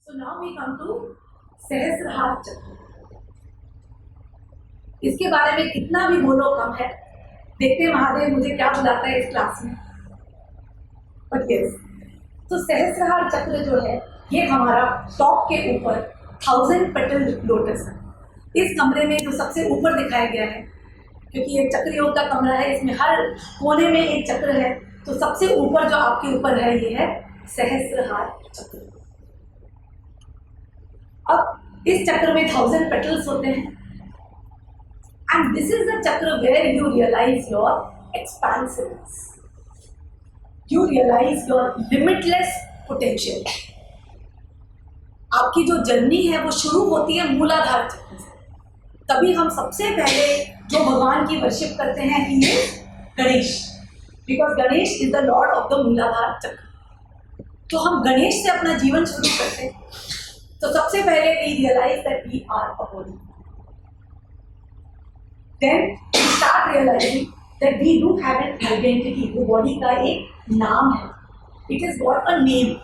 So now we come to सहस्त्रहार चक्र। इसके बारे में कितना भी बोलो कम है। देखते हैं महादेव मुझे क्या बुलाता है इस क्लास में। बट यस, तो सहस्त्रहार चक्र जो है ये हमारा टॉप के ऊपर 1000 पेटल लोटस है। इस कमरे में जो सबसे ऊपर दिखाया गया है, क्योंकि ये चक्र योग का कमरा है, इसमें हर कोने में एक चक्र है, तो सबसे ऊपर जो आपके ऊपर है ये है सहस्त्रहार चक्र। अब इस चक्र में 1000 पेटल्स होते हैं and this is the chakra where you realise your expensiveness, you realise your limitless potential. आपकी जो जर्नी है वो शुरू होती है मूलाधार चक्र से। तभी हम सबसे पहले जो भगवान की वर्शिप करते हैं he is Ganesh, because Ganesh is the Lord of the मूलाधार चक्र। तो हम गणेश से अपना जीवन शुरू करते हैं। तो सबसे पहले we realise that we are a body, then we start realising that we do have an identity. वो बॉडी का एक नाम है, it is got a name.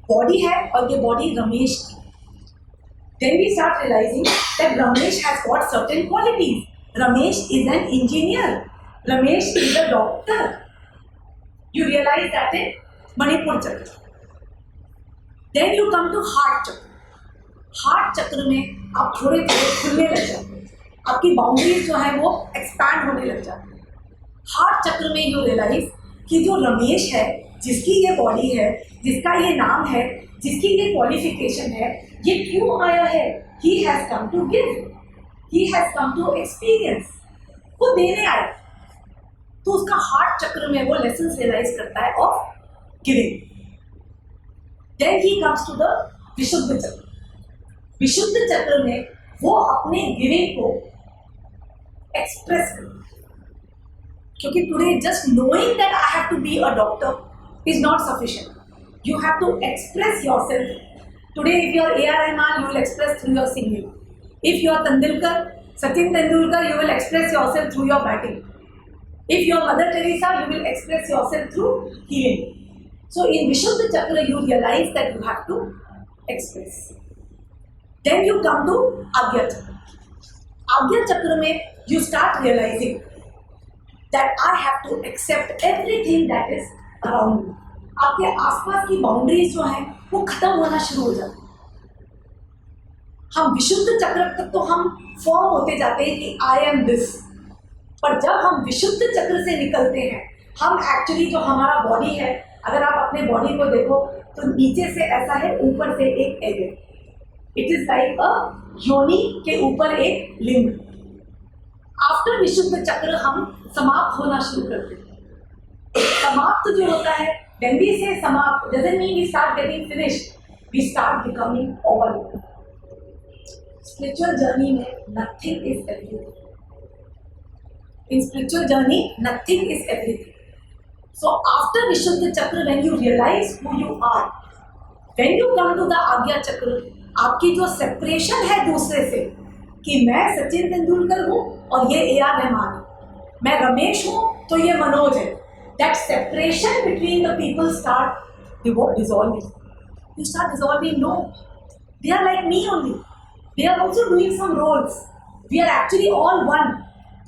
Body है और ये बॉडी रमेश की। Then we start realising that Ramesh has got certain qualities. Ramesh is an engineer, Ramesh is a doctor. You realise that in Manipur chakra. Then you come to heart chakra. Heart चक्र में आप थोड़े थोड़े खुलने लग जाते हैं, आपकी बाउंड्रीज जो है वो एक्सपैंड होने लग जाती है। हार्ट चक्र में यू रियलाइज कि जो रमेश है, जिसकी ये बॉडी है, जिसका ये नाम है, जिसकी ये क्वालिफिकेशन है, ये क्यों आया है? He has come to give, he has come to experience. वो देने आया। तो उसका हार्ट चक्र में वो लेसन रियलाइज करता है of giving. Then he comes to the विशुद्ध चक्र। विशुद्ध चक्र में वो अपने गिविंग को एक्सप्रेस करता है, क्योंकि today just knowing that I have to be a doctor is not sufficient. You have to express yourself. Today if you are A.R. Rahman, you will express through your singing. If you are Tendulkar, Sachin Tendulkar, you will express yourself through your batting. If you are Mother Teresa, you will express yourself through healing. So in Vishuddha Chakra, you realize that you have to express. Then you come to Agya Chakra. Agya Chakra में you start realizing that I have to accept everything that is around me. आपके आसपास की boundaries जो हैं वो खत्म होना शुरू हो जाती है। हम विशुद्ध चक्र तक तो हम फॉर्म होते जाते हैं कि I am this, पर जब हम विशुद्ध चक्र से निकलते हैं, हम एक्चुअली जो हमारा बॉडी है, अगर आप अपने बॉडी को देखो तो नीचे से ऐसा है, ऊपर से एक एग है। इट इज लाइक अ योनि के ऊपर एक लिंग। आफ्टर विशुद्ध चक्र हम समाप्त होना शुरू करते हैं। समाप्त जो होता है, when we say समाप्त doesn't mean we start getting finished, we start becoming all. Spiritual journey में nothing is everything. In spiritual journey, nothing is everything. So after Vishuddha Chakra, when you realize who you are, when you come to the Agya Chakra, आपकी जो separation है दूसरे से, कि मैं सचिन तेंदुलकर हूँ और ये A.R. रहमान है, मैं रमेश हूँ तो ये मनोज है, that separation between the people start dissolving. You start dissolving. No, they are like me only. They are also doing some roles. We are actually all one.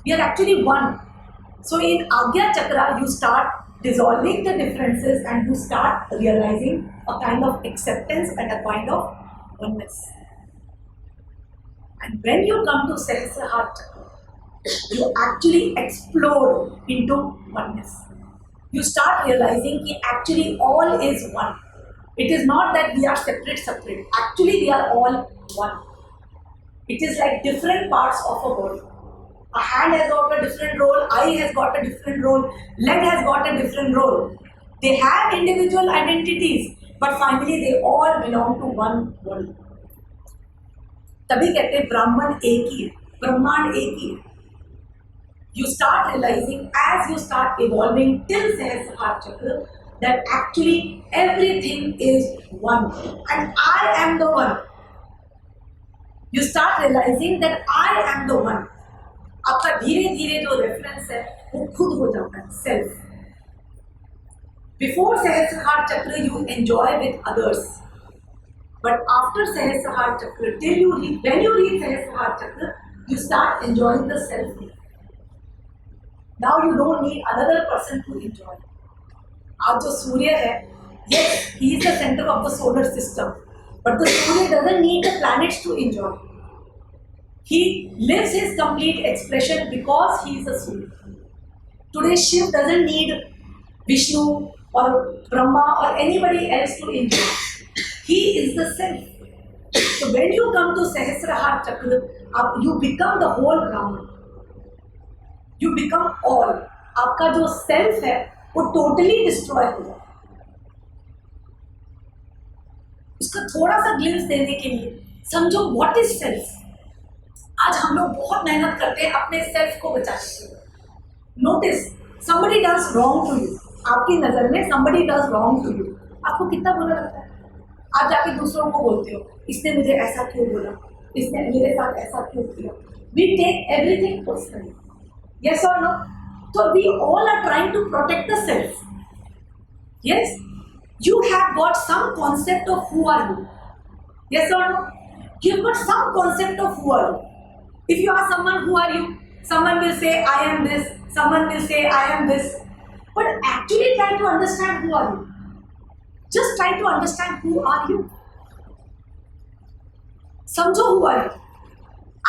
We are actually one. So in Agya Chakra, you start dissolving the differences and you start realizing a kind of acceptance and a kind of oneness. And when you come to Sahasrahar Chakra, you actually explode into oneness. You start realizing that actually all is one. It is not that we are separate. Actually, we are all one. It is like different parts of a body. A hand has got a different role, eye has got a different role, leg has got a different role. They have individual identities, but finally they all belong to one body. तभी कहते हैं ब्राह्मण एक ही है, ब्रह्मांड एक ही है। You start realizing as you start evolving till Sahasrahar Chakra that actually everything is one and I am the one. You start realizing that I am the one. आपका धीरे धीरे जो रेफरेंस है वो खुद हो जाता है, सेल्फ। बिफोर सहस्त्रहार चक्र you enjoy with others, But after Sahasrahar Chakra, when you reach Sahasrahar Chakra, you start enjoying the self. Now you don't need another person to enjoy. आज जो सूर्य है, yes, he is the center of the solar system, but the Surya doesn't need the planets to enjoy. He lives his complete expression because he is a Surya. Today Shiv doesn't need Vishnu or Brahma or anybody else to enjoy. He is the self. So when you come to Sahasrahar Chakra, you become the whole Brahman. You become all. आपका जो self है वो totally destroy हो जाए. उसका थोड़ा सा glimpse देने के लिए समझो what is self. आज हम लोग बहुत मेहनत करते हैं अपने सेल्फ को बचाने के लिए. Notice somebody does wrong to you. आपकी नजर में somebody does wrong to you. आपको कितना बुरा लगता है. आप जाके दूसरों को बोलते हो इसने मुझे ऐसा क्यों बोला, इसने मेरे साथ ऐसा क्यों किया. We take everything personally. Yes or no? So we all are trying to protect the self. Yes, you have got some concept of who are you. Yes or no? You've got some concept of who are you. If you ask someone who are you, someone will say I am this, someone will say I am this. But actually try to understand who are you. Just try to understand who are you. समझो who are you.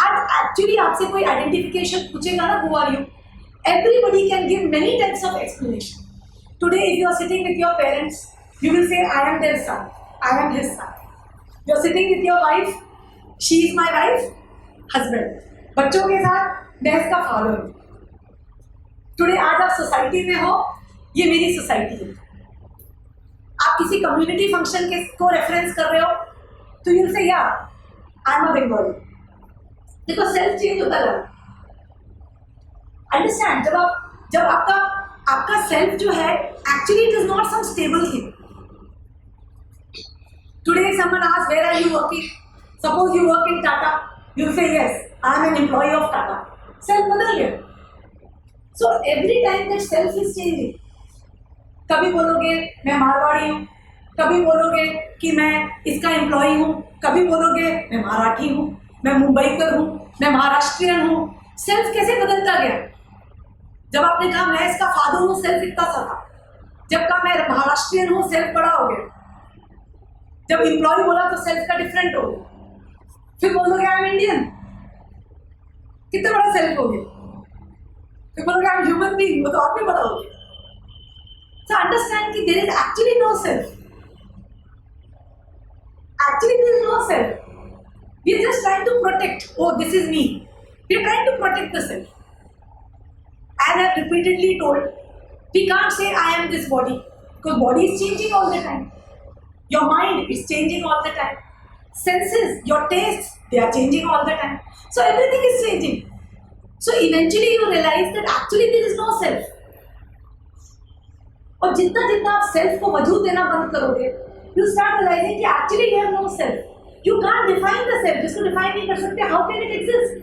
आज actually आपसे कोई identification पूछेगा ना who are you. Everybody can give many types of explanation. Today if you are sitting with your parents, you will say I am their son, I am his son. You are sitting with your wife, she is my wife, husband. बच्चों के साथ मैं इसका father हूँ. Today आज आप society में हो, ये मेरी सोसाइटी है. आप किसी कम्युनिटी फंक्शन के को रेफरेंस कर रहे हो तो यू से या आई एम अ बंगाली. देखो सेल्फ चेंज होता है. अंडरस्टैंड जब आपका सेल्फ जो है actually it is not some stable thing. Today someone asks where are you working, suppose you work in Tata, you say yes I am an employ of Tata. Self बदल गया. So every time that self is changing. कभी बोलोगे मैं मारवाड़ी हूँ, कभी बोलोगे कि मैं इसका एम्प्लॉय हूँ, कभी बोलोगे मैं मराठी हूँ, मैं मुंबईकर हूँ, मैं महाराष्ट्रियन हूँ. सेल्फ कैसे बदलता गया. जब आपने कहा मैं इसका फादर हूँ, सेल्फ इतना सा था. जब कहा मैं महाराष्ट्रियन हूँ, सेल्फ बड़ा हो गया. जब एम्प्लॉय बोला तो सेल्फ का डिफरेंट हो गया. फिर बोलोगे आई एम इंडियन, कितना बड़ा सेल्फ हो गया. फिर बोलोगे आई एम ह्यूमन बीइंग, वो तो और भी बड़ा हो गया. So understand that there is actually no self. Actually there is no self. We are just trying to protect. Oh, this is me. We are trying to protect the self. As I have repeatedly told, we can't say I am this body because body is changing all the time. Your mind is changing all the time. Senses, your tastes, they are changing all the time. So everything is changing. So eventually you realize that actually there is no self. और जितना जितना आप self को वजूद देना बंद करोगे, you start realising कि actually you have no self. You can't define the self. जिसको डिफाइन नहीं कर सकते, हाउ कैन इट एग्जिस्ट.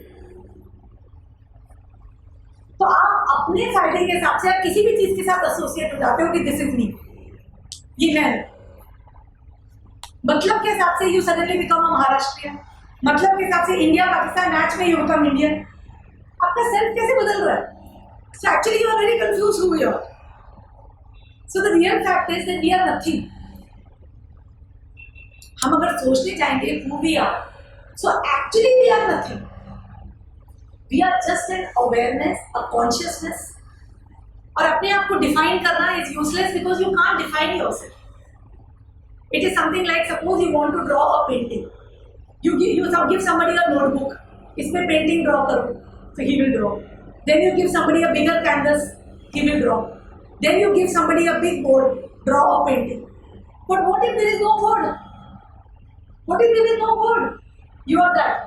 तो आप अपने फायदे के हिसाब से आप किसी भी चीज के साथ एसोसिएट हो जाते हो कि दिस इज मी, ये मैं. मतलब के हिसाब से you suddenly become a Maharashtrian. मतलब के हिसाब से इंडिया पाकिस्तान मैच में यू बिकम इंडियन. आपका सेल्फ कैसे बदल रहा है. So actually you are very confuse who you are. So the real fact is that we are nothing. हम अगर सोचने जाएंगे who we are, so actually we are nothing. We are just an awareness, a consciousness. और अपने आप को define करना is useless because you can't define yourself. It is something like suppose you want to draw a painting. You give somebody a notebook. इसमें painting draw करो, so he will draw. Then you give somebody a bigger canvas, he will draw. Then you give somebody a big board, draw a painting. But what if there is no board? What if there is no board? You are that.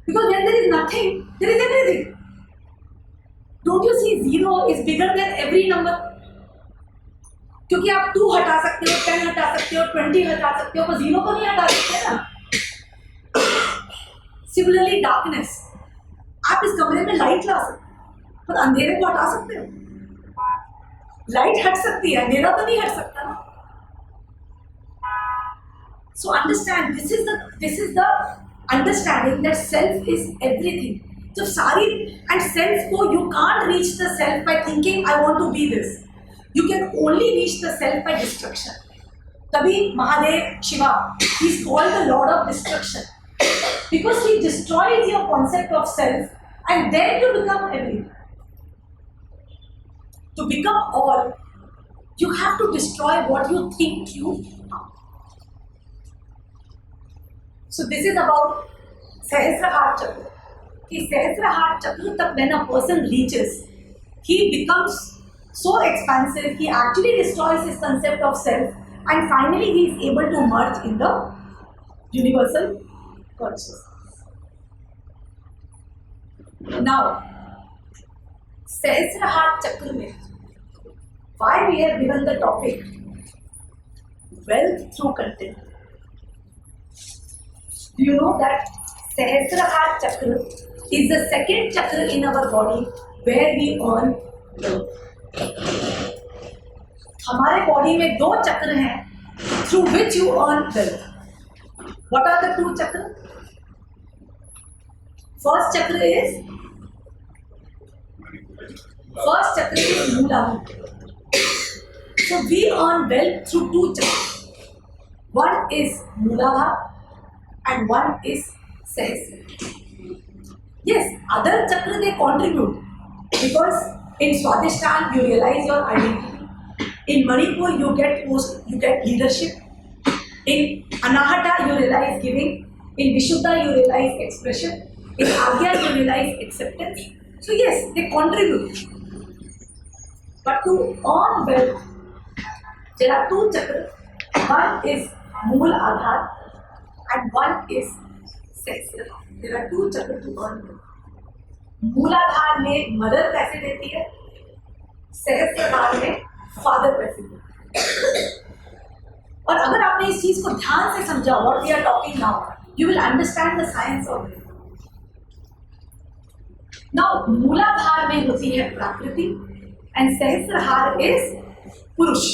Because when there is nothing, there is everything. Don't you see zero is bigger than every number? क्योंकि आप 2 हटा सकते हो, 10 हटा सकते हो, 20 हटा सकते हो, पर 0 को नहीं हटा सकते ना. Similarly, darkness. आप इस कमरे में लाइट ला सकते हो, पर अंधेरे को हटा सकते हो. लाइट हट सकती है, अंधेरा तो नहीं हट सकता ना. So understand, this is the understanding that self is everything. जब सारी and self को you can't reach the self by thinking I want to be this. You can only reach the self by destruction. तभी Mahadev Shiva he is called the Lord of Destruction because he destroys your concept of self and then you become everything. To become all, you have to destroy what you think you are. So this is about Sahasrahar Chakra. कि Sahasrahar Chakra तक when a person reaches, he becomes so expansive, he actually destroys his concept of self and finally he is able to merge in the universal consciousness. Now, Sahasrahar Chakra में why we have given the topic wealth through content. Do you know that Sahasrahar Chakra is the second chakra in our body where we earn wealth. हमारे body में दो चक्र हैं through which you earn wealth. What are the two chakras? First chakra is Mooladhara. So we earn wealth through two chakras. One is Mooladhara and one is Sahasrahar. Yes, other chakra they contribute because in Swadhisthana you realize your identity. In Manipur you get leadership. In Anahata you realize giving. In Vishuddha you realize expression. In Agya you realize acceptance. So yes, they contribute. But to earn wealth, there are two chakras. One is Mooladhara and one is Sahasrahar. There are two chakras to earn wealth. मूलाधार में mother पैसे देती है, सहस्त्रधार में father पैसे देती है. और अगर आपने इस चीज को ध्यान से समझा, what we are talking now, you will understand the science of it. Now, मूलाधार में होती है प्रकृति and सहस्त्रहार is पुरुष.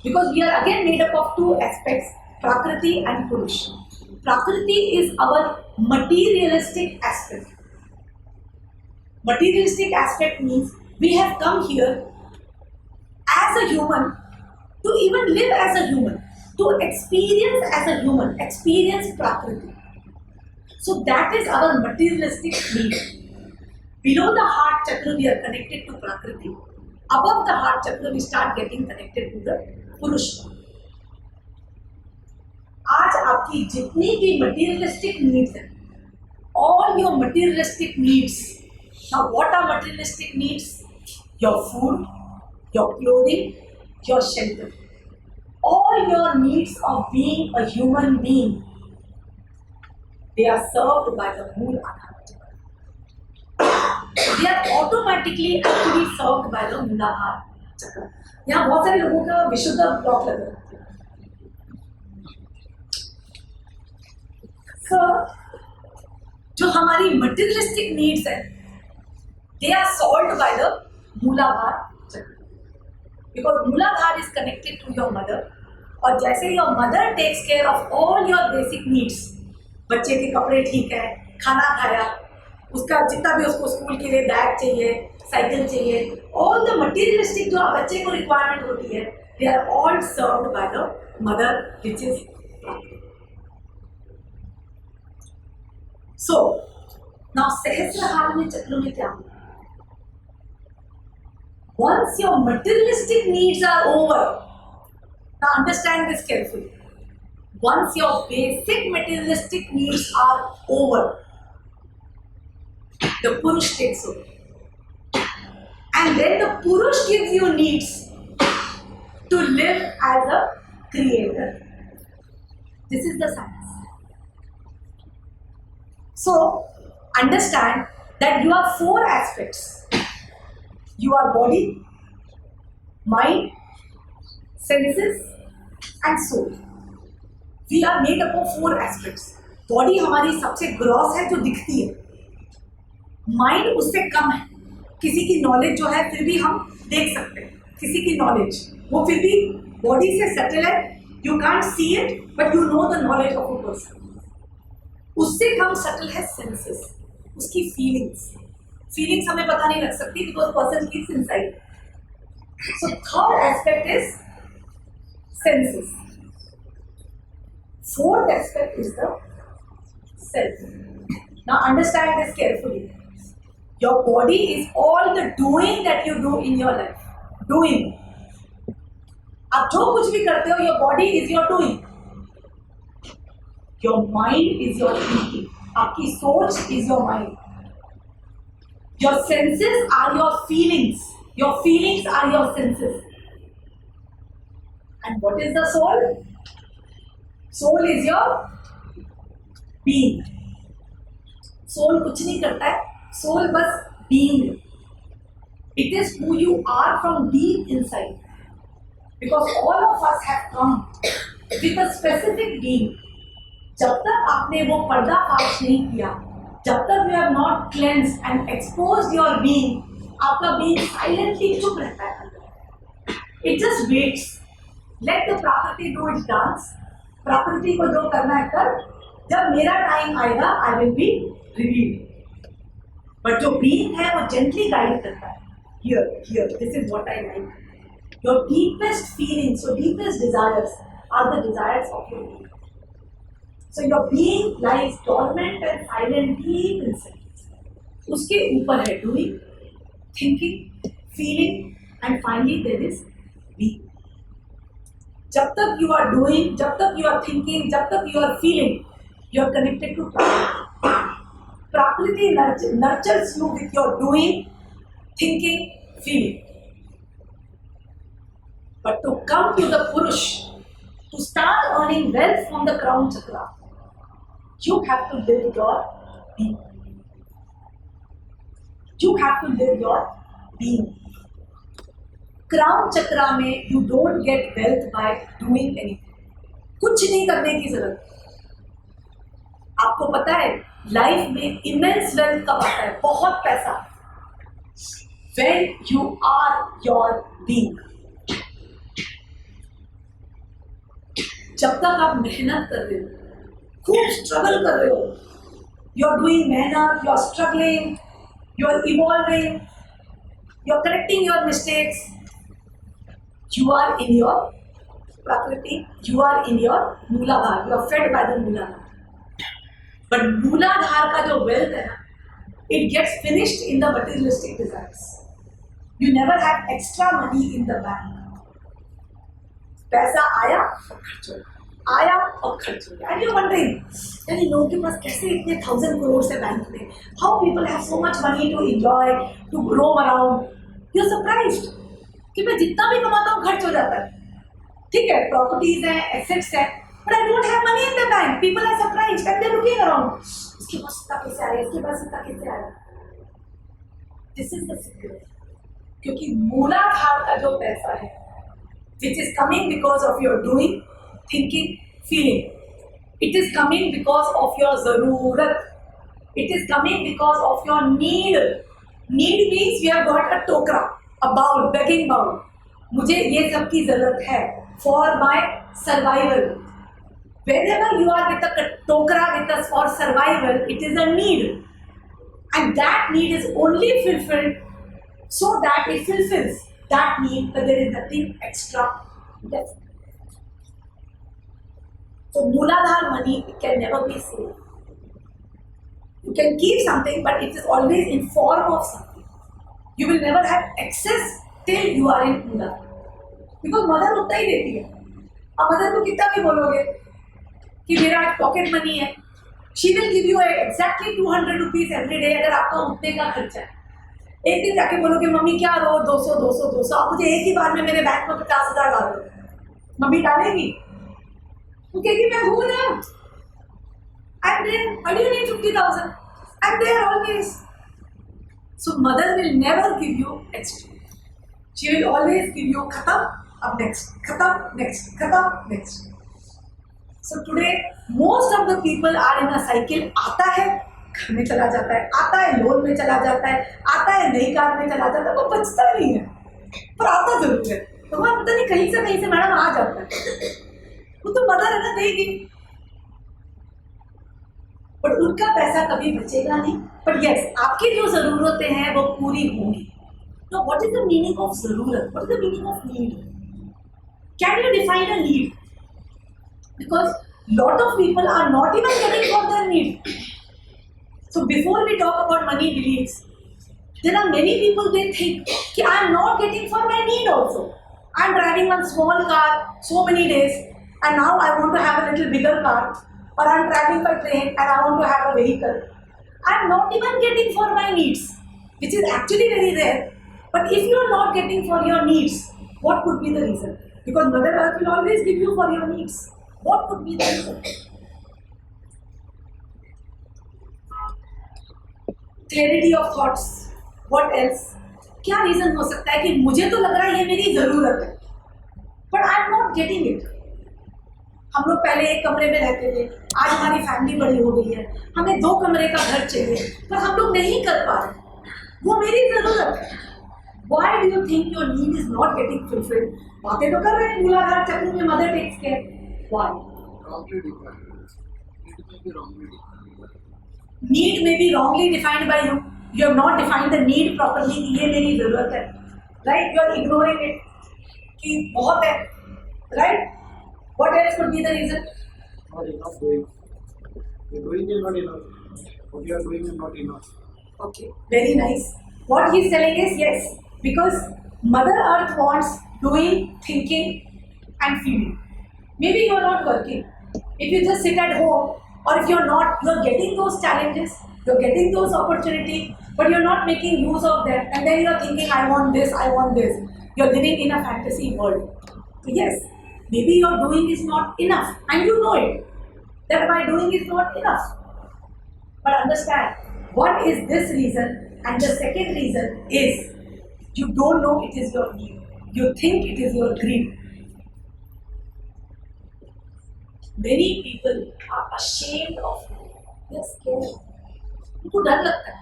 Because we are again made up of two aspects, prakriti and purush. Prakriti is our materialistic aspect. Materialistic aspect means we have come here as a human to even live as a human, to experience as a human, experience prakriti. So that is our materialistic need. Below the heart chakra we are connected to prakriti. Above the heart chakra we start getting connected to the purush. आज आपकी जितनी भी materialistic needs हैं, all your materialistic needs. Now, what are materialistic needs? Your food, your clothing, your shelter. All your needs of being a human being, they are served by the Mooladhara Chakra. They are automatically actually served by the Mooladhara Chakra. यहाँ बहुत सारे लोगों का विशुद्ध block लगा है. So, जो हमारी materialistic needs हैं, they are solved by the Mooladhara Chakra. Because Mooladhara is connected to your mother. और जैसे your mother takes care of all your basic needs, बच्चे के कपड़े ठीक है, खाना खाया, उसका जितना भी उसको स्कूल के लिए बैग चाहिए, साइकिल चाहिए, all the materialistic जो बच्चे को requirement होती है, they are all served by the mother, which is. So now सहस्त्रहार में चक्र में क्या होगा? Once your materialistic needs are over, now understand this carefully. Once your basic materialistic needs are over, the Purush takes over. And then the Purush gives you needs to live as a creator. This is the science. So, understand that you have four aspects. You are body, mind, senses and soul. We are made up of four aspects. Body हमारी सबसे gross है जो दिखती है. Mind उससे कम है. किसी की नॉलेज जो है फिर भी हम देख सकते हैं. किसी की नॉलेज वो फिर भी बॉडी से सेटल है, You can't see it, but you know the knowledge of a person. उससे कम subtle है senses, उसकी feelings. Feelings हमें पता नहीं लग सकती because person keeps inside. So third aspect is senses. Fourth aspect is the self. Now understand this carefully. Your body is all the doing that you do in your life. Doing. आप जो कुछ भी करते हो, your body is your doing. Your mind is your thinking. आपकी सोच is your mind. Your senses are your feelings. Your feelings are your senses. And what is the soul? Soul is your being. Soul कुछ नहीं करता है. Soul बस being. It is who you are from deep inside. Because all of us have come with a specific being. जब तक आपने वो पर्दाफाश नहीं किया, जब तक you have not cleansed and exposed your being, आपका being silently चुप रहता है अंदर. It just waits. Let the प्रकृति do its dance. प्रकृति को जो करना है कर. जब मेरा टाइम आएगा, I will be revealed. But जो बीइंग है वो जेंटली गाइड करता है. Here, this is what I like. Your deepest feelings, your deepest desires are the desires of your being. So your being lies dormant and silent deep inside. उसके ऊपर है doing, thinking, feeling, and finally there is being. जब तक you are doing, जब तक you are thinking, जब तक you are feeling, you are connected to Prakriti. Prakriti nurtures you with your doing, thinking, feeling. But to come to the Purush, to start earning wealth from the crown chakra, you have to live your being. You have to live your being. Crown chakra में you don't get wealth by doing anything. कुछ नहीं करने की जरूरत. आपको पता है life में इमेंस वेल्थ कब आता है, बहुत पैसा, when you are your being. जब तक आप मेहनत कर रहे हो, खूब स्ट्रगल कर रहे हो, you are doing मेहनत, you are struggling, you are evolving, you are correcting your mistakes, you are in your prakriti, you are in your मूलाधार, you are fed by the मूलाधार. But मूलाधार का जो wealth है ना, it gets finished in the materialistic desires. You never have extra money in the bank. पैसा आया और खर्च हो गया, आया और खर्च हो गया. And you're wondering, यानी लोगों के पास कैसे इतने 1000 crores है बैंक में? How people have so much money to enjoy, to roam around? You're surprised कि मैं जितना भी कमाता हूँ खर्च हो जाता है. ठीक है, प्रॉपर्टीज है, एसेट्स है, but I don't have money in the bank. People are surprised and they're looking around. इसके पास इतना कैसे आया, इसके पास इतना कैसे आया? This is the secret. क्योंकि मूलाधार का जो पैसा है, which is coming because of your doing, thinking, feeling, it is coming because of your zarurat. It is coming because of your need. Need means you have got a tokra, a bowl, begging bowl. मुझे ये सब की जरूरत है for my survival. Whenever you are with a tokra with us for survival, it is a need, and that need is only fulfilled so that it fulfills that need, but there is nothing extra left. So Mooladhar money can never be saved. You can keep something, but it is always in form of something. You will never have excess till you are in Mooladhar. Because mother उतना ही देती है. अब mother को कितना भी बोलोगे कि मेरा पॉकेट मनी है, she will give you exactly 200 rupees every day अगर आपका उतने का खर्चा है. एक दिन जाके बोलोगे मम्मी क्या रो 200 200 200, आप मुझे एक ही बार में मेरे बैंक में 50,000 डाल दो, मम्मी डालेगी? वो कहेगी मैं हूँ ना, I'm there. Why do you need 50,000? I'm there always. So mother will never give you extra. She will always give you khatam, up next, khatam, next, khatam, next. So today most of the people are in a cycle. आता है घर में चला जाता है, आता है loan में चला जाता है, आता है नई कार में चला जाता है, वो बचता नहीं है, पर आता जरूर है. तो वहाँ पता नहीं कहीं से मैडम आ जाता है. वो तो मदर है ना, देगी, पर उनका पैसा कभी बचेगा नहीं। पर यस, आपकी जो जरूरतें हैं वो पूरी होंगी। तो what is the meaning of जरूरत? What is the meaning of need? Can you define a need? Because lot of people are not even getting for their need. So before we talk about money beliefs, there are many people, they think कि I am not getting for my need also. I am driving one small car so many days and now I want to have a little bigger car, or I am traveling by train and I want to have a vehicle. I am not even getting for my needs, which is actually very rare. But if you are not getting for your needs, what could be the reason? Because Mother Earth will always give you for your needs. What could be the reason? Clarity of thoughts. What else? क्या reason हो सकता है कि मुझे तो लग रहा है ये मेरी जरूरत है, but I am not getting it. हम लोग पहले एक कमरे में रहते थे, आज हमारी फैमिली बड़ी हो गई है, हमें 2 कमरे का घर चाहिए, पर हम लोग नहीं कर पा रहे, वो मेरी जरूरत है. Why do you think your need is not getting fulfilled? बातें तो कर रहे हैं, मूलाधार चक्र में mother takes care. Why? Wrongly defined. It may be wrongly defined. Need may be wrongly defined by you. You have not defined the need properly कि ये मेरी जरूरत है, right? You are ignoring it कि बहुत है, right? What else could be the reason? Not enough doing. The doing is not enough. What you are doing is not enough. Okay, very nice. What he is telling is yes, because Mother Earth wants doing, thinking, and feeling. Maybe you are not working. If you just sit at home, or if you are getting those challenges, you are getting those opportunities, but you are not making use of them, and then you are thinking, I want this, I want this. You are living in a fantasy world. So yes, maybe your doing is not enough, and you know it, that my doing is not enough. But understand, what is this reason? And the second reason is, you don't know it is your need. You think it is your greed. Many people are ashamed of it. They are scared. उनको डर लगता है.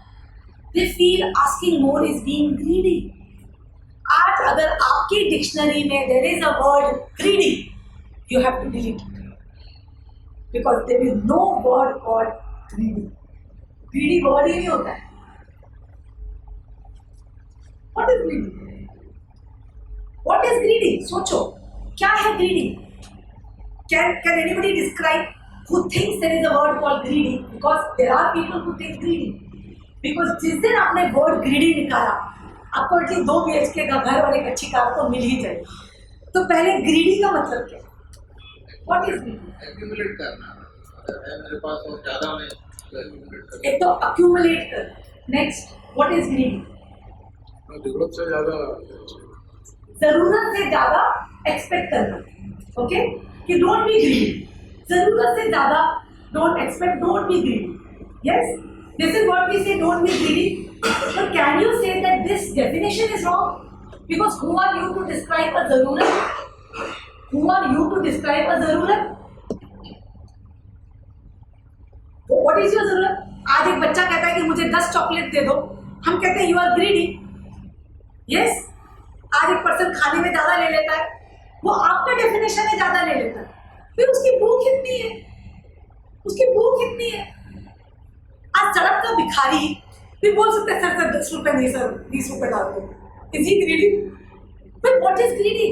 They feel asking more is being greedy. आज अगर आपकी dictionary में there is a word greedy, you have to delete it. Because there is no word called greedy. Greedy word ही नहीं होता है. What is greedy? What is greedy? सोचो, क्या है greedy? Can anybody describe who thinks there is a word called greedy? Because there are people who think greedy. Because जिस दिन आपने word greedy निकाला, आपको एटलीस्ट 2 BHK का घर और एक अच्छी कार तो मिल ही जाए. तो पहले greedy का मतलब क्या? What is greedy? Accumulate करना. अगर मेरे पास और ज़्यादा में तो accumulate करना. एक तो accumulate कर. Next, what is greedy? जरूरत से ज़्यादा. जरूरत से ज़्यादा expect करना. Okay? कि don't be greedy. जरूरत से ज़्यादा don't expect, don't be greedy. Yes? This is what we say, don't be greedy. But can you say that this definition is wrong? Because who are you to describe a zarurat? Who are you to describe a zarurat? What is your zarurat? आज एक बच्चा कहता है कि मुझे 10 chocolate दे दो, हम कहते हैं you are greedy. Yes? आज एक पर्सन खाने में ज़्यादा ले लेता है, वो आपका डेफिनेशन में ज़्यादा ले लेता है, फिर उसकी भूख कितनी है? उसकी भूख कितनी है? आज सड़क का भिखारी भी बोल सकते हैं सर 10 रुपए नहीं सर 20 रुपए डाल दो. Is he greedy? But what is greedy?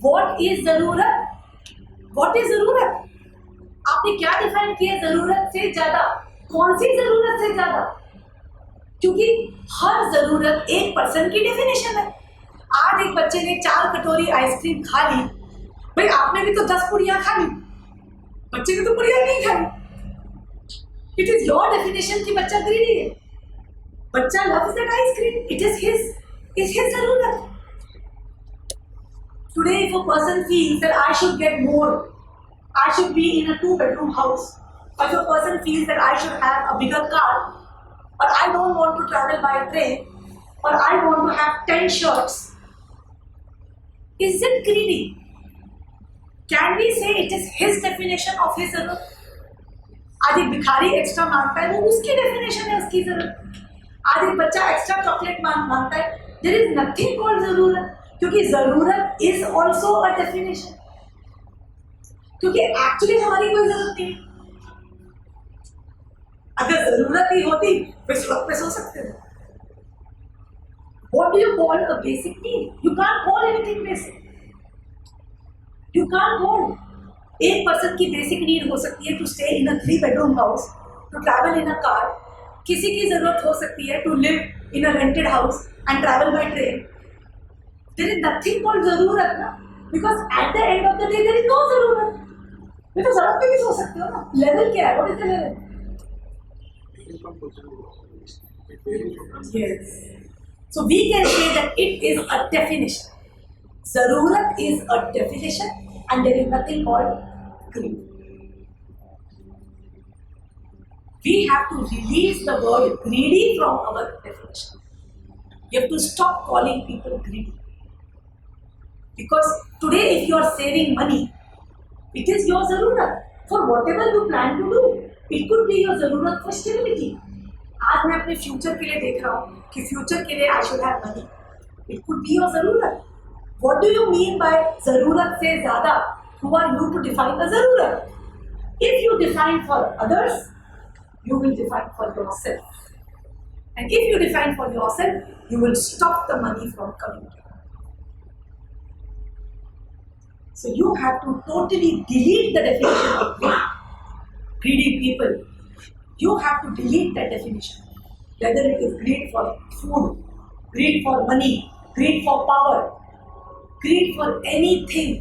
What is जरूरत? व्हाट इज जरूरत? आपने क्या डिफाइन किया जरूरत से ज्यादा? कौन सी जरूरत से ज्यादा? क्योंकि हर जरूरत एक पर्सन की डेफिनेशन है. आज एक बच्चे ने 4 कटोरी आइसक्रीम खा ली, भाई आपने भी तो 10 पुड़ियां खा ली, बच्चे ने तो पुड़ियां नहीं खाई. इट इज योर डेफिनेशन कि बच्चा ग्रीडी है. बच्चा loves that ice cream. It is his zarurat. Today, if a person feels that I should get more, I should be in a 2-bedroom house, or if a person feels that I should have a bigger car, or I don't want to travel by train, or I want to have 10 shirts, is it greedy? Can we say it is his definition of his zarurat? आज एक भिखारी extra मांगता है, वो उसकी definition है उसकी जरूरत. आज एक बच्चा एक्स्ट्रा चॉकलेट मांगता है, देयर इज नथिंग कॉल्ड जरूरत, क्योंकि जरूरत इज ऑल्सो अ डेफिनेशन. क्योंकि एक्चुअली हमारी कोई जरूरत नहीं है। अगर जरूरत ही होती तो इस वक्त पे सो सकते थे। What do you call a basic need? You can't call anything basic. You can't call. एक पर्सन की बेसिक नीड हो सकती है to stay in a 3-bedroom house, to travel in a car. किसी की जरूरत हो सकती है to live in a rented house and travel by train. There is nothing called जरूरत ना, because at the end of the day there is no जरूरत। ये तो सड़क पे भी सो सकते हो ना। लेवल क्या है? What is the level? Yes. So we can say that it is a definition. Zarurat is a definition and there is nothing called greed. We have to release the word greedy from our definition. You have to stop calling people greedy. Because today if you are saving money, it is your zarurat for whatever you plan to do. It could be your zarurat for stability. आज मैं अपने future के लिए देख रहा हूँ कि future के लिए I should have money. It could be your जरूरत। What do you mean by जरूरत से ज्यादा? Who are you to define the जरूरत? If you define for others, you will define for yourself. And if you define for yourself, you will stop the money from coming to you. So you have to totally delete the definition of greed. Greedy people. You have to delete that definition. Whether it is greed for food, greed for money, greed for power, greed for anything,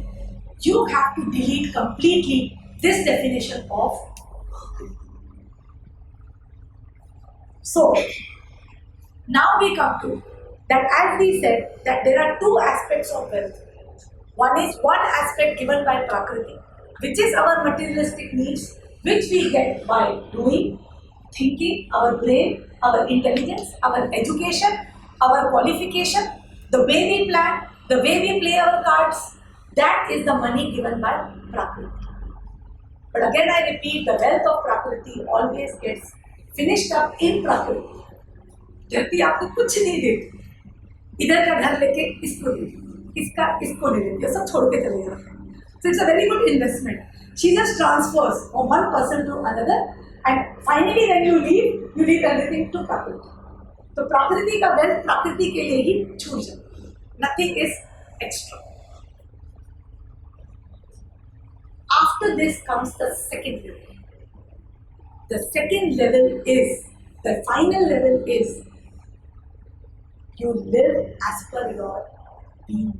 you have to delete completely this definition of greed. So, now we come to that, as we said, that there are two aspects of wealth. One is one aspect given by Prakriti, which is our materialistic needs, which we get by doing, thinking, our brain, our intelligence, our education, our qualification, the way we plan, the way we play our cards. That is the money given by Prakriti. But again I repeat, the wealth of Prakriti always gets finished up in Prakriti. धरती आपको कुछ नहीं देती, इधर का घर लेके इसको दे देती, इसका इसको दे देती है, सब छोड़ के चले जाते हैं. So it's a very good investment. She just transfers from one person to another, and finally when you leave everything to Prakriti. तो प्रकृति का वेल्थ प्रकृति के लिए ही छूट जाता है. Nothing is extra. After this comes the second level. The second level is, the final level is, you live as per your being.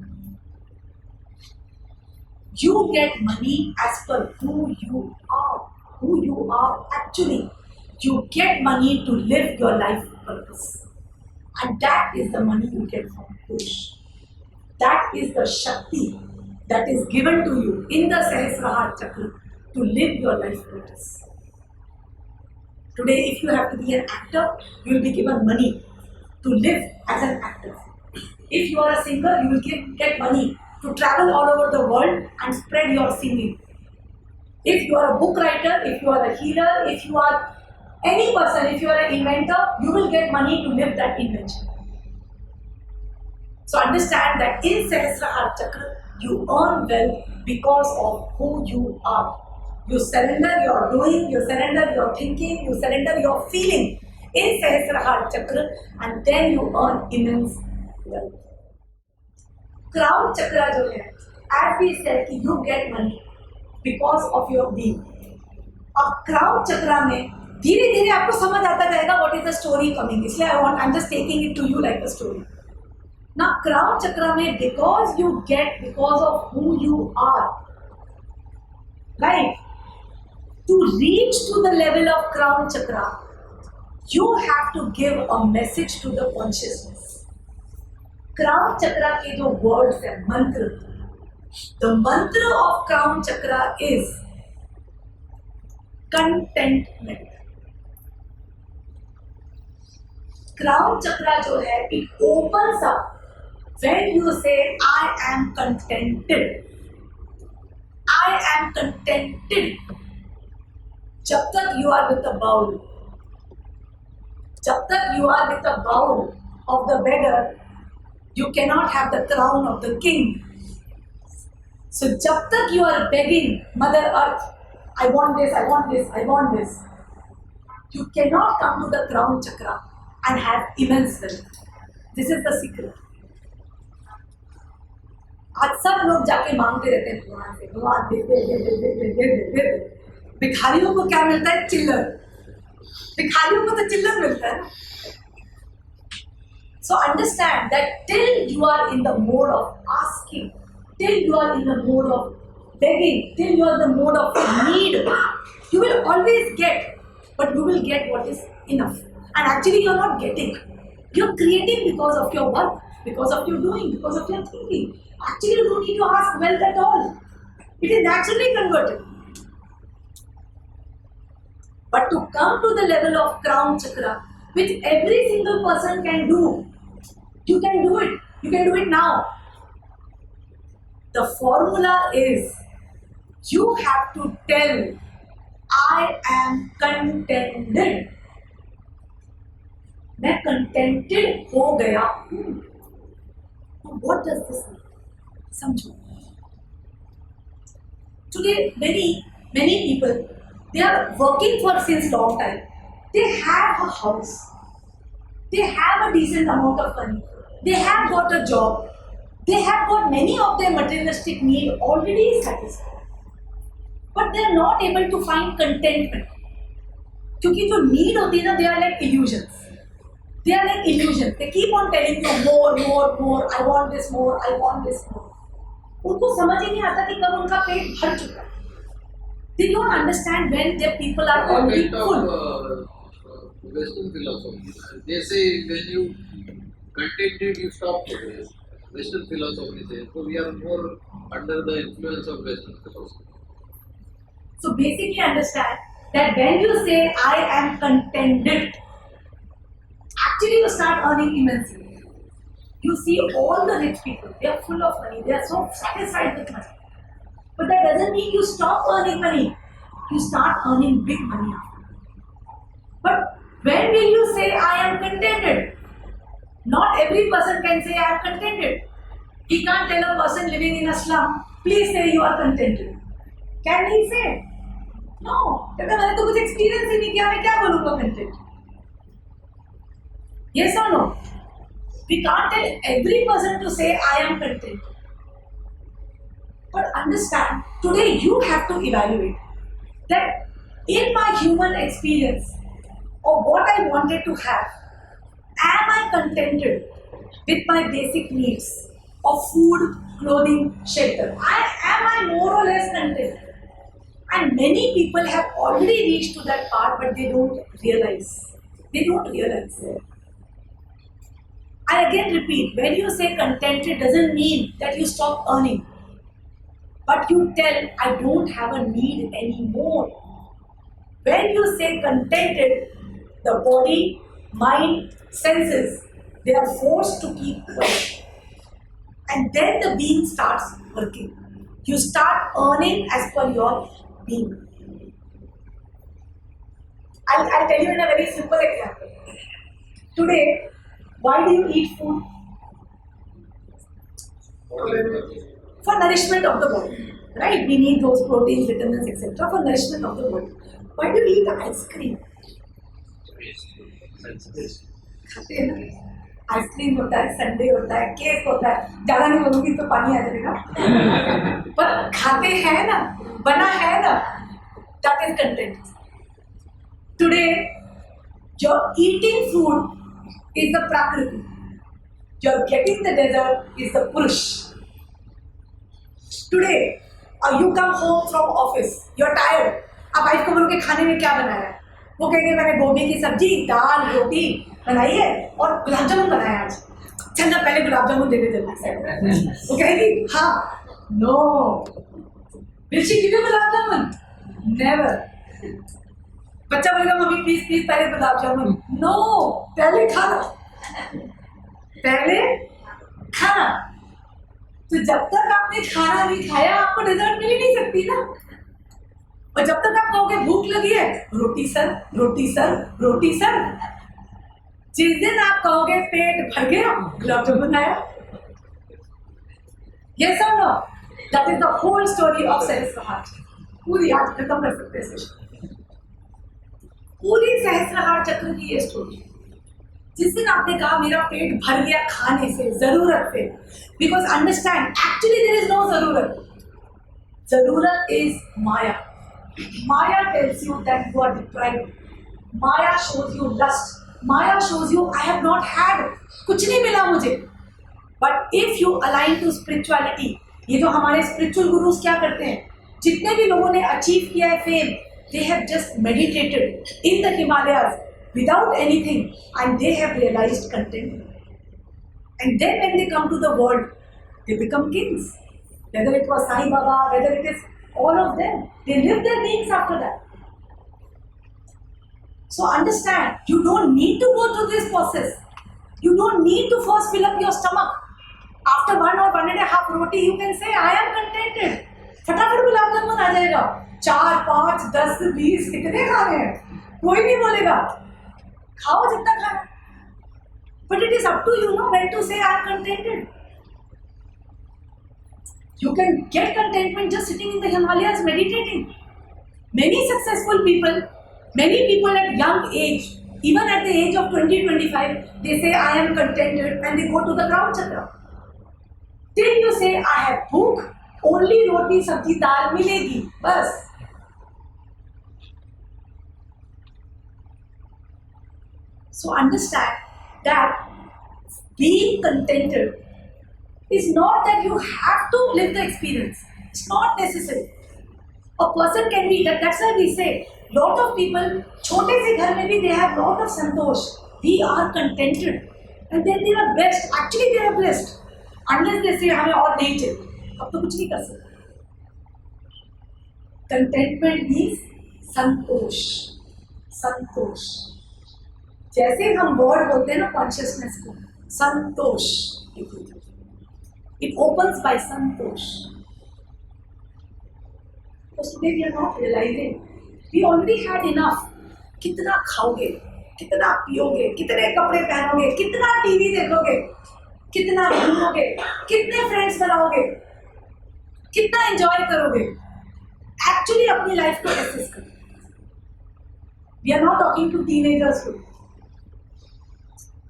You get money as per who you are actually. You get money to live your life purpose. And that is the money you get from Push. That is the Shakti that is given to you in the Sahasrahar Chakra to live your life purpose. Today, if you have to be an actor, you will be given money to live as an actor. If you are a singer, you will get money to travel all over the world and spread your singing. If you are a book writer, if you are a healer, if you are any person, if you are an inventor, you will get money to live that invention. So understand that in Sahasrahar Chakra, you earn wealth because of who you are. You surrender your doing, you surrender your thinking, you surrender your feeling in Sahasrahar Chakra, and then you earn immense wealth. Crown Chakra जो है, as we said कि you get money because of your being. अब Crown Chakra में धीरे धीरे आपको समझ आता जाएगा what is the story coming. इसलिए I'm just taking it to you like a story. Now Crown Chakra में because you get because of who you are, right? To reach to the level of Crown Chakra, you have to give a message to the consciousness. Crown Chakra के जो words है, mantra. The mantra of Crown Chakra is contentment. Crown Chakra जो है, it opens up when you say, I am contented. I am contented. जब तक you are with the bowl, जब तक you are with the bowl of the beggar, you cannot have the crown of the king. So जब तक you are begging Mother Earth, I want this, I want this, I want this, you cannot come to the crown chakra and have immense wealth. This is the secret. आज सब लोग जाके मांगते रहते हैं भगवान से, भगवान दे दे दे दे दे दे दे दे दे। भिखारियों को क्या मिलता है? चिल्लर। भिखारियों को तो चिल्लर मिलता है ना। So understand that till you are in the mode of asking, till you are in the mode of begging, till you are in the mode of need, you will always get, but you will get what is enough. And actually you are not getting. You are creating because of your work, because of your doing, because of your thinking. Actually you don't need to ask wealth at all. It is naturally converted. But to come to the level of crown chakra, which every single person can do, you can do it. You can do it now. The formula is you have to tell, I am contented. मैं contented हो गया हूँ. What does this mean? समझो. Today, many people, they are working for since long time. They have a house. They have a decent amount of money. They have got a job. They have got many of their materialistic needs already satisfied. But they are not able to find contentment. क्योंकि जो need होती है ना, they are like illusions. They are like illusions. They keep on telling you more, more, more. I want this more. I want this more. उनको समझ ही नहीं आता कि कब उनका पेट भर चुका है. They don't understand when their people are already full. Western philosophy. They say when you contented, you stop progress. Western philosophy says so. We are more under the influence of Western philosophy. So basically, understand that when you say I am contented, actually you start earning immensely. You see all the rich people; they are full of money. They are so satisfied with money. But that doesn't mean you stop earning money. You start earning big money. But when will you say I am contented? Not every person can say I am contented. He can't tell a person living in a slum, please say you are contented. Can he say? No. क्योंकि मैंने तो कुछ experience ही नहीं किया, मैं क्या बोलूँगा content? Yes or no? We can't tell every person to say I am content. But understand, today you have to evaluate that in my human experience of what I wanted to have, am I contented with my basic needs of food, clothing, shelter? Am I more or less content? And many people have already reached to that part, but they don't realize. They don't realize. I again repeat, when you say contented doesn't mean that you stop earning. But you tell, I don't have a need anymore. When you say contented, the body, mind, senses, they are forced to keep working. And then the being starts working. You start earning as per your being. I'll tell you in a very simple example. Today, why do you eat food? For nourishment of the body, right? We need those proteins, vitamins, etc. for nourishment of the body. Why do we eat ice cream? खाते हैं ना, ice cream होता है, Sunday होता है, cake होता है, ज़्यादा नहीं बोलूँगी तो पानी आ जाएगा, पर खाते हैं ना, बना है ना, that is content. Today, your eating food is the prakriti. Your getting the dessert is the purush. Today, you come home from office, you're tired. अब वाइफ को बोलोगे खाने में क्या बनाया है? वो कहेंगे मैंने गोभी की सब्जी, दाल, रोटी बनाई है और गुलाब जामुन बनाया आज. चलना पहले गुलाब जामुन दे दे जल्दी से. वो कहेगी हाँ, no. Will she give you gulab jamun? Never. बच्चा बोलेगा मम्मी प्लीज प्लीज पहले गुलाब जामुन. नो, पहले खाना. पहले खाना. तो जब तक आपने खाना नहीं खाया आपको डेजर्ट मिल ही नहीं सकती ना. और जब तक आप कहोगे भूख लगी है, रोटी सर, रोटी सर, रोटी सर. जिस दिन आप कहोगे पेट भर गया, गुलाब जामुन आया. Yes or no? That is the whole story of सहस्त्रहार. पूरी आज खत्म कर सकते हैं सेशन. पूरी सहस्त्रहार चक्र की ये स्टोरी. जिस दिन आपने कहा मेरा पेट भर गया खाने से, जरूरत से, because understand actually there is no जरूरत. जरूरत is maya. Maya tells you that you are deprived. Maya shows you lust. Maya shows you I have not had. कुछ नहीं मिला मुझे. But if you align to spirituality, ये जो हमारे स्पिरिचुअल गुरुज क्या करते हैं, जितने भी लोगों ने अचीव किया है fame, they have just meditated in the Himalayas without anything and they have realized contentment. And then when they come to the world, they become kings. Whether it was Sai Baba, whether it is all of them, they live their beings after that. So understand, you don't need to go through this process. You don't need to first fill up your stomach. After 1 or 1.5 roti, you can say, I am contented. फटाफट गुलाब जामुन आ जाएगा. 4, 5, 10, 20 कितने खाने हैं, कोई नहीं बोलेगा. खाओ जितना खाना. But it is up to you, no, when to say I am contented. You can get contentment just sitting in the Himalayas meditating. Many successful people, many people at young age, even at the age of 20-25, they say I am contented and they go to the crown chakra. Till you say I have bhook, only roti sabji dal milegi, bas. So understand that being contented is not that you have to live the experience. It's not necessary. A person can be that. That's why we say lot of people, छोटे से घर में भी they have lot of Santosh. We are contented, and then they are blessed. Actually, they are blessed. Unless they say हमें और नहीं चाहिए, अब तो कुछ नहीं कर सकते. Contentment means संतोष. संतोष. जैसे हम वर्ड बोलते हैं ना कॉन्शियसनेस को, संतोष. इट ओपन्स बाय संतोष. Because today we are not realizing we already had enough. कितना खाओगे, कितना पियोगे, कितने कपड़े पहनोगे, कितना टीवी देखोगे, कितना घूमोगे, कितने फ्रेंड्स बनाओगे, कितना एंजॉय करोगे. एक्चुअली अपनी लाइफ को एसेस करो. We are not talking to teenagers today.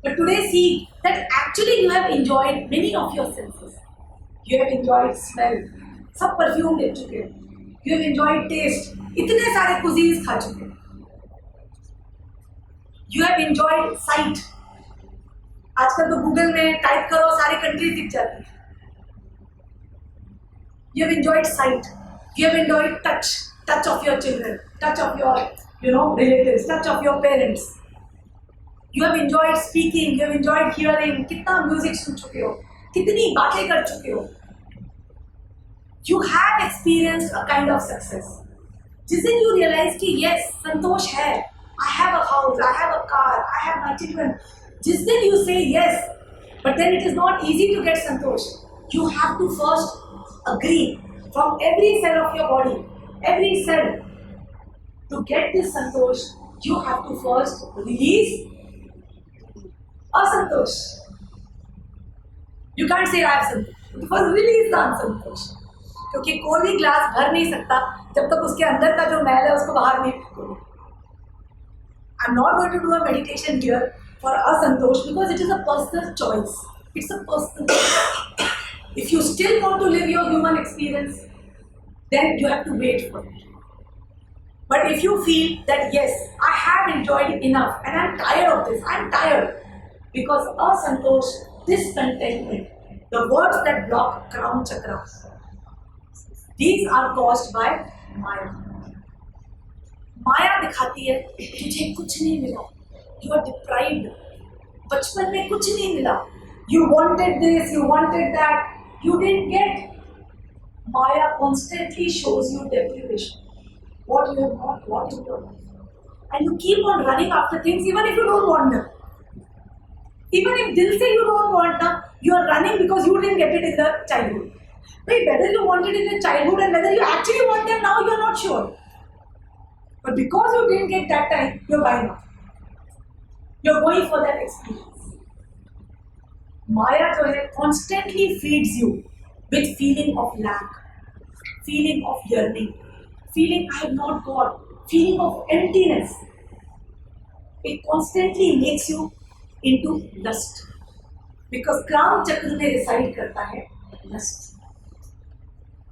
But today see that actually you have enjoyed many of your senses. You have enjoyed smell. सब परफ्यूम ले चुके हो. You have enjoyed taste. इतने सारे cuisines खा चुके हो. You have enjoyed sight. आजकल तो गूगल में टाइप करो सारी कंट्रीज दिख जाती है. You have enjoyed sight. You have enjoyed touch. Touch of your children. Touch of your relatives. Touch of your parents. You have enjoyed speaking, you have enjoyed hearing. कितना music सुन चुके हो, कितनी बातें कर चुके हो. You have experienced a kind of success. जिस दिन you realize कि yes, संतोष है, I have a house, I have a car, I have my children. जिस दिन you say yes, but then it is not easy to get Santosh. You have to first agree from every cell of your body, every cell, to get this Santosh. You have to first release असंतोष. You can't say I have Santosh. Because release the असंतोष. क्योंकि कोई भी glass भर नहीं सकता जब तक उसके अंदर का जो मैल है उसको बाहर नहीं फेंकोगे. I'm not going to do a meditation here for असंतोष because it is a personal choice. It's a personal choice. If you still want to live your human experience, then you have to wait for it. But if you feel that yes, I have enjoyed enough and I'm tired of this, I'm tired. Because asantosh, discontentment, the words that block crown chakra, these are caused by Maya. माया दिखाती है तुझे कुछ नहीं मिला. You are deprived. बचपन में कुछ नहीं मिला. You wanted this, you wanted that, you didn't get. Maya constantly shows you deprivation. What you have not, what you don't. And you keep on running after things even if you don't want them. Even if dil se you don't want them, you are running because you didn't get it in the childhood. But whether you want it in the childhood and whether you actually want them now, you are not sure. But because you didn't get that time, you are buying up. You are going for that experience. Maya जो है constantly feeds you with feeling of lack. feeling of yearning, feeling I have not got, feeling of emptiness. It constantly makes you into lust. Because Kram Chakra में reside करता है lust.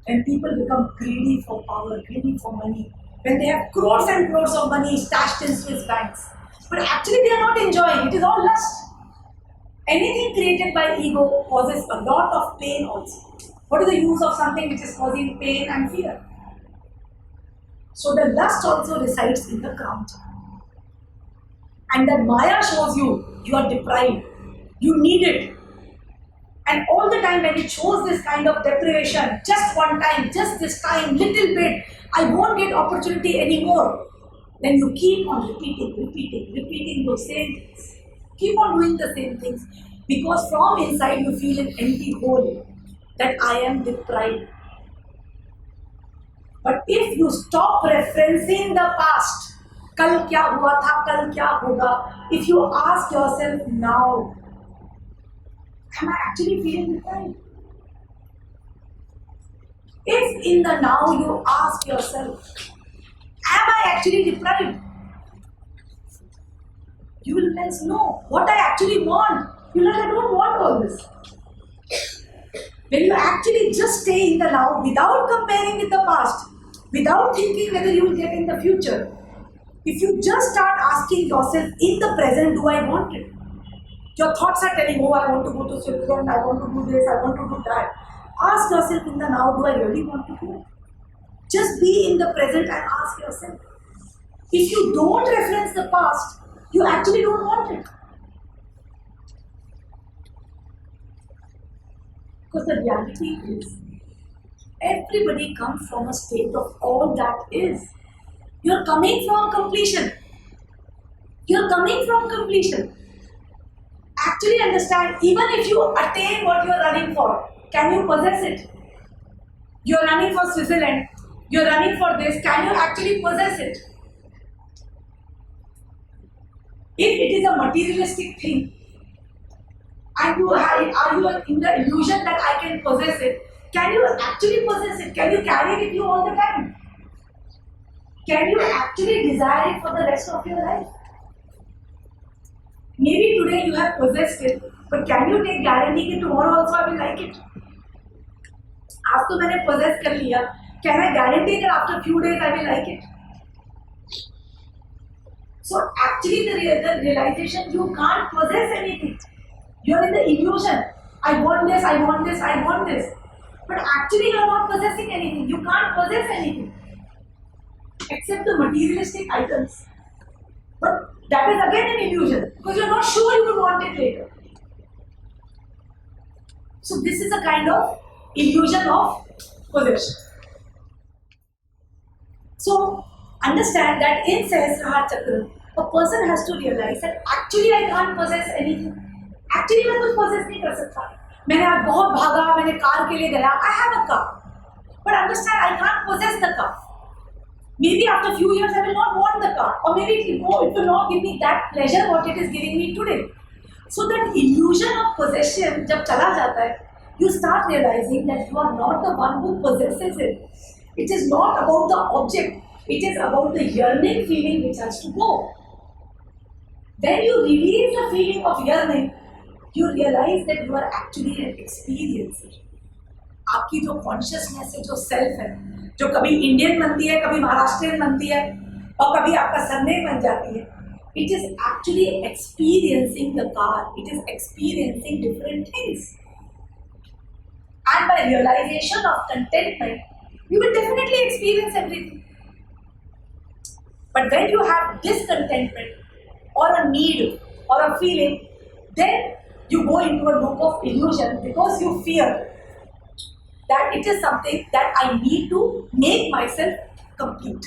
When people become greedy for power, greedy for money, when they have crores and crores of money stashed in Swiss banks, but actually they are not enjoying, it is all lust. Anything created by ego causes a lot of pain also. What is the use of something which is causing pain and fear? So the lust also resides in the crown chakra. And that Maya shows you are deprived, you need it. And all the time when it shows this kind of deprivation, just one time, just this time, little bit, I won't get opportunity anymore. Then you keep on repeating those same things. Keep on doing the same things. Because from inside you feel an empty hole that I am deprived. But if you stop referencing the past, कल क्या हुआ था, कल क्या होगा, if you ask yourself now, am I actually feeling deprived? If in the now you ask yourself, am I actually deprived? You will realize, no, what I actually want. You know, I don't want all this. When you actually just stay in the now without comparing with the past, without thinking whether you will get in the future, if you just start asking yourself in the present, do I want it? Your thoughts are telling, oh, I want to go to Switzerland, I want to do this, I want to do that. Ask yourself in the now, do I really want to do it? Just be in the present and ask yourself. If you don't reference the past, you actually don't want it. Because the reality is, everybody comes from a state of all that is. You're coming from completion. You're coming from completion. Actually understand, even if you attain what you're running for, can you possess it? You're running for Switzerland, you're running for this, can you actually possess it? If it is a materialistic thing, and are you in the illusion that I can possess it, can you actually possess it? Can you carry it with you all the time? Can you actually desire it for the rest of your life? Maybe today you have possessed it, but can you take guarantee that tomorrow also I will like it? आज तो मैंने possess कर लिया, can I guarantee that after few days I will like it? So actually the realization, you can't possess anything. You are in the illusion. I want this, I want this, I want this. But actually you are not possessing anything. You can't possess anything. Except the materialistic items. But that is again an illusion. Because you are not sure you will want it later. So this is a kind of illusion of possession. So understand that in Sahasrara Chakra, a person has to realize that actually I can't possess anything. Actually मैं कुछ possess नहीं कर सकता. मैंने आज बहुत भागा, मैंने कार के लिए गया. I have a car, but understand I can't possess the car. Maybe after a few years I will not want the car, or maybe it will not give me that pleasure what it is giving me today. So that illusion of possession जब चला जाता है, you start realizing that you are not the one who possesses it. It is not about the object. It is about the yearning feeling which has to go. When you release the feeling of yearning, you realize that you are actually an experiencer. आपकी जो consciousness है, जो self है, जो कभी Indian बनती है, कभी महाराष्ट्रियन बनती है, और कभी आपका सरनेम बन जाती है, it is actually experiencing the car. It is experiencing different things. And by realization of contentment, you will definitely experience everything. But when you have discontentment or a need or a feeling, then you go into a loop of illusion because you fear that it is something that I need to make myself complete.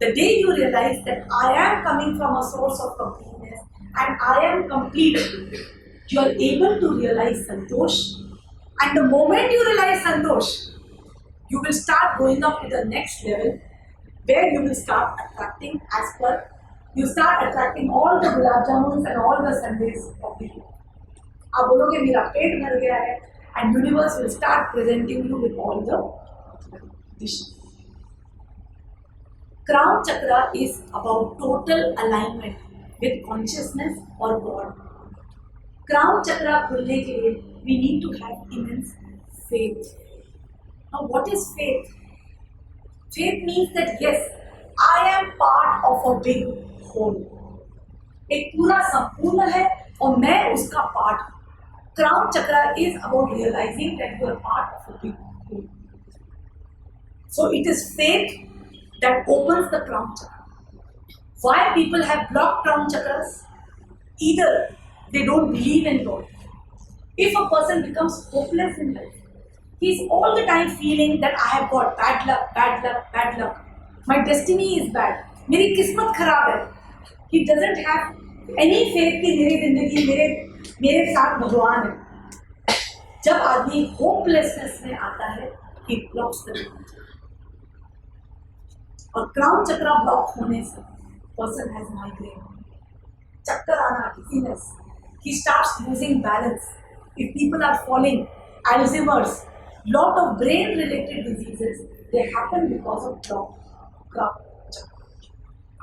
The day you realize that I am coming from a source of completeness and I am complete, you are able to realize Santosh. And the moment you realize Santosh, you will start going up to the next level where you will start attracting you start attracting all the gulab jamuns and all the sundaes of the year. आप बोलोगे मेरा पेट भर गया है, and universe will start presenting you with all the vision. Crown chakra is about total alignment with consciousness or God. Crown chakra खुलने के लिए we need to have immense faith. Now, what is faith? Faith means that yes, I am part of a big whole. एक पूरा संपूर्ण है और मैं उसका पार्ट हूँ. Crown chakra is about realizing that you are part of a big whole. So it is faith that opens the crown chakra. Why people have blocked crown chakras? Either they don't believe in God. If a person becomes hopeless in life, he is all the time feeling that I have got bad luck, bad luck, bad luck. My destiny is bad. मेरी किस्मत खराब है. He doesn't have any faith कि मेरी जिंदगी मेरे साथ भगवान है. जब आदमी होपलेसनेस में आता है, he blocks the crown chakra. और क्राउन चक्रा ब्लॉक होने से पर्सन हैज माइग्रेन, चक्कर आना, dizziness, he starts losing balance. If people are falling, Alzheimer's, lot of brain related diseases, they happen because of blocked crown chakra.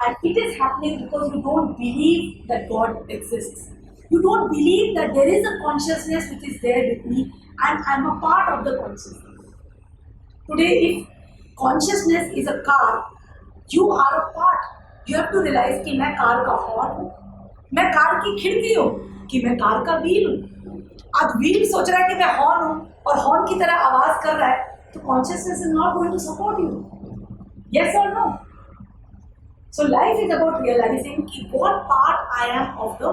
And it is happening because you don't believe that God exists. You don't believe that there is a consciousness which is there with me and I am a part of the consciousness. Today, if consciousness is a car, you are a part. You have to realize कि मैं car का horn हूँ, मैं car की खिड़की हूँ, कि मैं कार का व्हील हूँ. आज व्हील सोच रहा है कि मैं हॉर्न हूँ और हॉर्न की तरह आवाज कर रहा है, तो consciousness is not going to support you. Yes or no? So life is about realizing कि what part I am of the